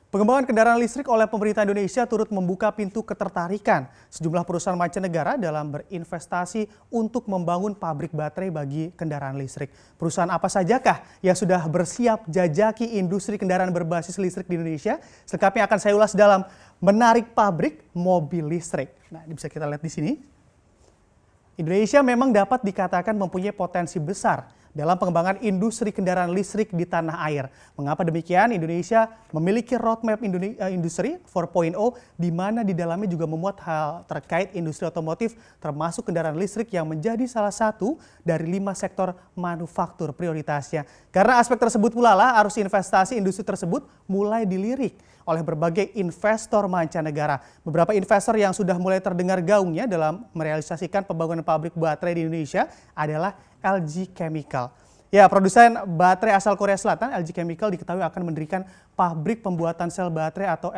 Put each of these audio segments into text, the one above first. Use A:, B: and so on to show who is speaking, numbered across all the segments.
A: Pengembangan kendaraan listrik oleh pemerintah Indonesia turut membuka pintu ketertarikan sejumlah perusahaan mancanegara dalam berinvestasi untuk membangun pabrik baterai bagi kendaraan listrik. Perusahaan apa sajakah yang sudah bersiap jajaki industri kendaraan berbasis listrik di Indonesia? Selengkapnya akan saya ulas dalam Menarik Pabrik Mobil Listrik. Nah, ini bisa kita lihat di sini. Indonesia memang dapat dikatakan mempunyai potensi besar dalam pengembangan industri kendaraan listrik di tanah air. Mengapa demikian? Indonesia memiliki roadmap industri 4.0 di mana di dalamnya juga memuat hal terkait industri otomotif termasuk kendaraan listrik yang menjadi salah satu dari 5 sektor manufaktur prioritasnya. Karena aspek tersebut pula lah arus investasi industri tersebut mulai dilirik oleh berbagai investor mancanegara. Beberapa investor yang sudah mulai terdengar gaungnya dalam merealisasikan pembangunan pabrik baterai di Indonesia adalah LG Chemical. Ya, produsen baterai asal Korea Selatan, LG Chemical diketahui akan mendirikan pabrik pembuatan sel baterai atau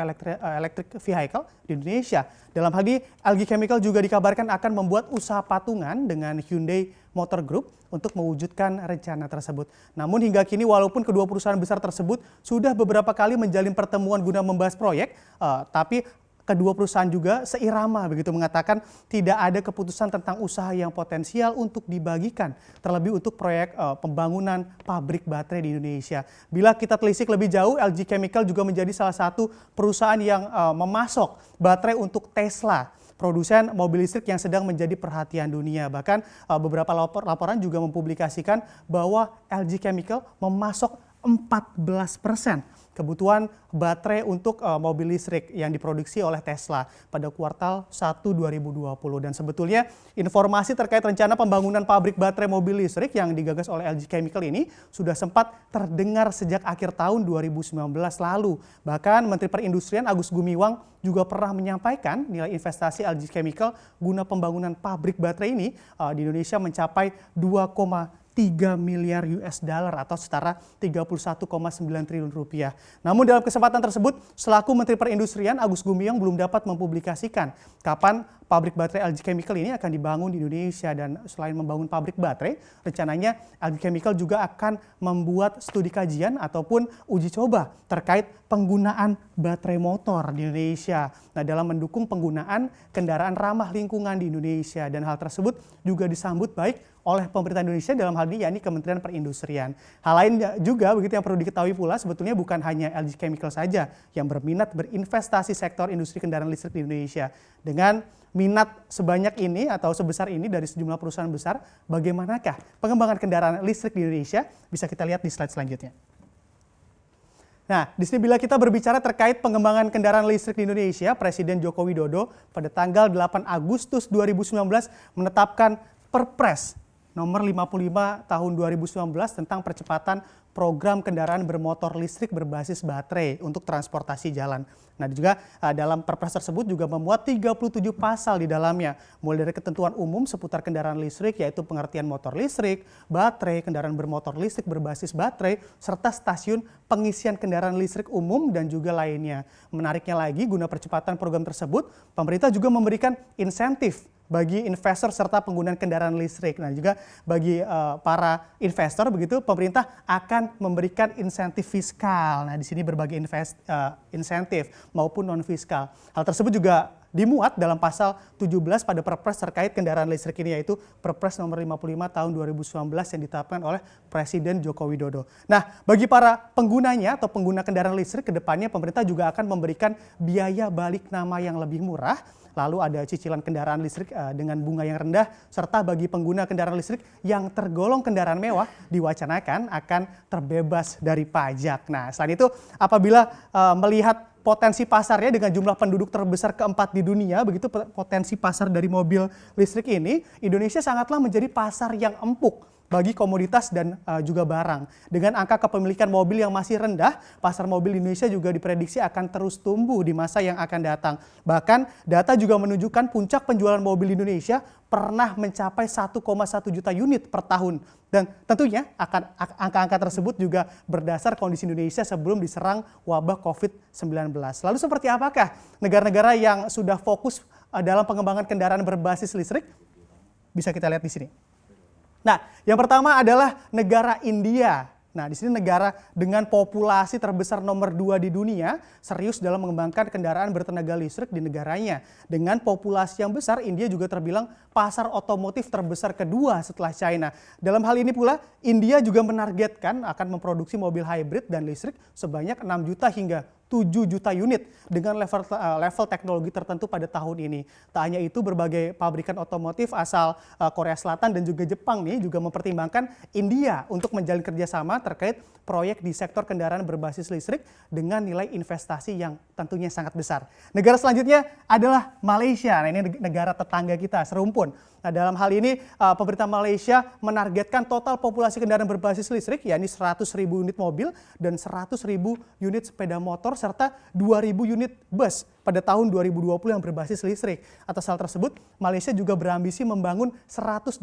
A: electric vehicle di Indonesia. Dalam hal ini, LG Chemical juga dikabarkan akan membuat usaha patungan dengan Hyundai Motor Group untuk mewujudkan rencana tersebut. Namun hingga kini walaupun kedua perusahaan besar tersebut sudah beberapa kali menjalin pertemuan guna membahas proyek, tapi kedua perusahaan juga seirama begitu mengatakan tidak ada keputusan tentang usaha yang potensial untuk dibagikan, terlebih untuk proyek pembangunan pabrik baterai di Indonesia. Bila kita telisik lebih jauh, LG Chemical juga menjadi salah satu perusahaan yang memasok baterai untuk Tesla, produsen mobil listrik yang sedang menjadi perhatian dunia. Bahkan beberapa laporan juga mempublikasikan bahwa LG Chemical memasok 14% kebutuhan baterai untuk mobil listrik yang diproduksi oleh Tesla pada kuartal 1 2020. Dan sebetulnya informasi terkait rencana pembangunan pabrik baterai mobil listrik yang digagas oleh LG Chemical ini sudah sempat terdengar sejak akhir tahun 2019 lalu. Bahkan Menteri Perindustrian Agus Gumiwang juga pernah menyampaikan nilai investasi LG Chemical guna pembangunan pabrik baterai ini di Indonesia mencapai 2,3 miliar US dollar atau setara 31,9 triliun rupiah. Namun dalam kesempatan tersebut, selaku Menteri Perindustrian Agus Gumiwang belum dapat mempublikasikan kapan pabrik baterai LG Chemical ini akan dibangun di Indonesia. Dan selain membangun pabrik baterai, rencananya LG Chemical juga akan membuat studi kajian ataupun uji coba terkait penggunaan baterai motor di Indonesia. Nah, dalam mendukung penggunaan kendaraan ramah lingkungan di Indonesia, dan hal tersebut juga disambut baik oleh pemerintah Indonesia dalam hal ini yakni Kementerian Perindustrian. Hal lain juga begitu yang perlu diketahui pula, sebetulnya bukan hanya LG Chemical saja yang berminat berinvestasi sektor industri kendaraan listrik di Indonesia. Dengan minat sebanyak ini atau sebesar ini dari sejumlah perusahaan besar, bagaimanakah pengembangan kendaraan listrik di Indonesia? Bisa kita lihat di slide selanjutnya. Nah, di sini bila kita berbicara terkait pengembangan kendaraan listrik di Indonesia, Presiden Joko Widodo pada tanggal 8 Agustus 2019 menetapkan Perpres nomor 55 tahun 2019 tentang percepatan program kendaraan bermotor listrik berbasis baterai untuk transportasi jalan. Nah, juga dalam Perpres tersebut juga memuat 37 pasal di dalamnya, mulai dari ketentuan umum seputar kendaraan listrik, yaitu pengertian motor listrik, baterai, kendaraan bermotor listrik berbasis baterai, serta stasiun pengisian kendaraan listrik umum dan juga lainnya. Menariknya lagi, guna percepatan program tersebut, pemerintah juga memberikan insentif bagi investor serta penggunaan kendaraan listrik. Nah, juga bagi para investor begitu, pemerintah akan memberikan insentif fiskal. Nah, di sini berbagai insentif maupun non fiskal. Hal tersebut juga dimuat dalam pasal 17 pada Perpres terkait kendaraan listrik ini, yaitu Perpres nomor 55 tahun 2019 yang ditetapkan oleh Presiden Joko Widodo. Nah, bagi para penggunanya atau pengguna kendaraan listrik, ke depannya pemerintah juga akan memberikan biaya balik nama yang lebih murah. Lalu ada cicilan kendaraan listrik dengan bunga yang rendah, serta bagi pengguna kendaraan listrik yang tergolong kendaraan mewah diwacanakan akan terbebas dari pajak. Nah, selain itu apabila melihat potensi pasarnya dengan jumlah penduduk terbesar keempat di dunia, begitu potensi pasar dari mobil listrik ini, Indonesia sangatlah menjadi pasar yang empuk bagi komoditas dan juga barang. Dengan angka kepemilikan mobil yang masih rendah, pasar mobil di Indonesia juga diprediksi akan terus tumbuh di masa yang akan datang. Bahkan data juga menunjukkan puncak penjualan mobil di Indonesia pernah mencapai 1,1 juta unit per tahun. Dan tentunya angka-angka tersebut juga berdasar kondisi Indonesia sebelum diserang wabah COVID-19. Lalu seperti apakah negara-negara yang sudah fokus dalam pengembangan kendaraan berbasis listrik? Bisa kita lihat di sini. Nah, yang pertama adalah negara India. Nah, di sini negara dengan populasi terbesar nomor 2 di dunia serius dalam mengembangkan kendaraan bertenaga listrik di negaranya. Dengan populasi yang besar, India juga terbilang pasar otomotif terbesar kedua setelah China. Dalam hal ini pula, India juga menargetkan akan memproduksi mobil hybrid dan listrik sebanyak 6 juta hingga 7 juta unit dengan level teknologi tertentu pada tahun ini. Tak hanya itu, berbagai pabrikan otomotif asal Korea Selatan dan juga Jepang nih juga mempertimbangkan India untuk menjalin kerjasama terkait proyek di sektor kendaraan berbasis listrik dengan nilai investasi yang tentunya sangat besar. Negara selanjutnya adalah Malaysia. Nah, ini negara tetangga kita, serumpun. Nah, dalam hal ini pemerintah Malaysia menargetkan total populasi kendaraan berbasis listrik yakni 100.000 unit mobil dan 100.000 unit sepeda motor serta 2.000 unit bus pada tahun 2020 yang berbasis listrik. Atas hal tersebut, Malaysia juga berambisi membangun 125.000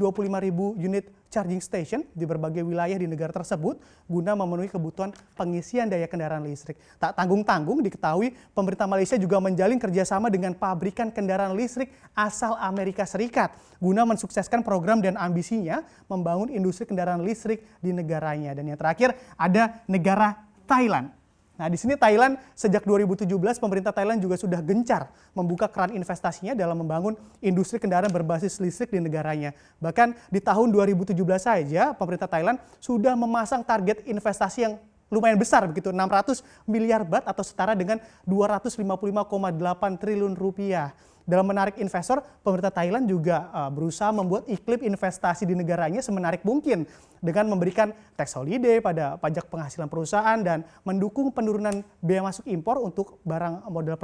A: unit charging station di berbagai wilayah di negara tersebut guna memenuhi kebutuhan pengisian daya kendaraan listrik. Tak tanggung-tanggung diketahui pemerintah Malaysia juga menjalin kerjasama dengan pabrikan kendaraan listrik asal Amerika Serikat guna mensukseskan program dan ambisinya membangun industri kendaraan listrik di negaranya. Dan yang terakhir ada negara Thailand. Nah, di sini Thailand sejak 2017 pemerintah Thailand juga sudah gencar membuka keran investasinya dalam membangun industri kendaraan berbasis listrik di negaranya. Bahkan di tahun 2017 saja pemerintah Thailand sudah memasang target investasi yang lumayan besar begitu, 600 miliar baht atau setara dengan 255,8 triliun rupiah. Dalam menarik investor, pemerintah Thailand juga berusaha membuat iklim investasi di negaranya semenarik mungkin dengan memberikan tax holiday pada pajak penghasilan perusahaan dan mendukung penurunan biaya masuk impor untuk barang modal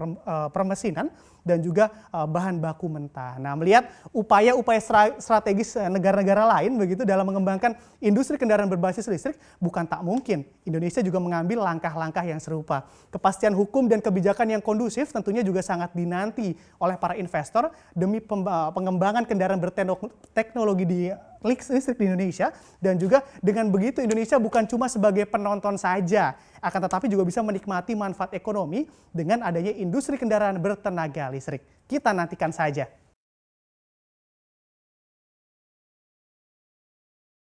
A: permesinan dan juga bahan baku mentah. Nah, melihat upaya-upaya strategis negara-negara lain begitu dalam mengembangkan industri kendaraan berbasis listrik, bukan tak mungkin Indonesia juga mengambil langkah-langkah yang serupa. Kepastian hukum dan kebijakan yang kondusif tentunya juga sangat dinanti oleh para investor demi pengembangan kendaraan berteknologi di listrik di Indonesia, dan juga dengan begitu Indonesia bukan cuma sebagai penonton saja, akan tetapi juga bisa menikmati manfaat ekonomi dengan adanya industri kendaraan bertenaga listrik. Kita nantikan saja.